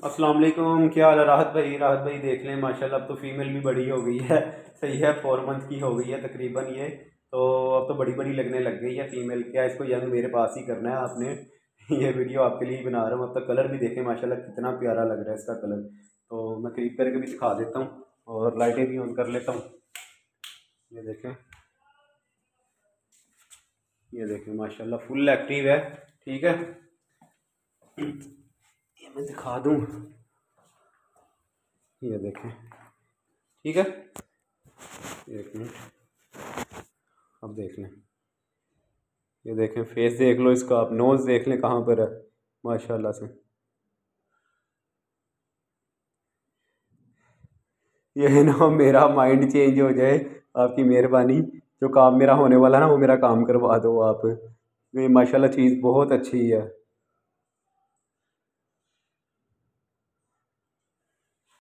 अस्सलाम वालेकुम। क्या हाल है राहत भाई? राहत भाई देख लें माशाल्लाह अब तो फीमेल भी बड़ी हो गई है। सही है, 4 मंथ की हो गई है तकरीबन ये। तो अब तो बड़ी बड़ी लगने लग गई है फीमेल। क्या इसको यंग मेरे पास ही करना है आपने। ये वीडियो आपके लिए ही बना रहा हूँ। अब तक कलर भी देखें माशाल्लाह कितना प्यारा लग रहा है इसका कलर। तो मैं करीब करके भी दिखा देता हूँ और लाइटें भी ऑन कर लेता हूँ। ये देखें, ये देखें माशाल्लाह फुल एक्टिव है। ठीक है, ये मैं दिखा दूँ। ये देखें, ठीक है। एक मिनट, अब देख लें। ये देखें, फेस देख लो इसका, आप नोज़ देख लें कहाँ पर है माशाल्लाह से। ये है ना, मेरा माइंड चेंज हो जाए, आपकी मेहरबानी। जो काम मेरा होने वाला है ना वो मेरा काम करवा दो आप। ये माशाल्लाह चीज़ बहुत अच्छी है।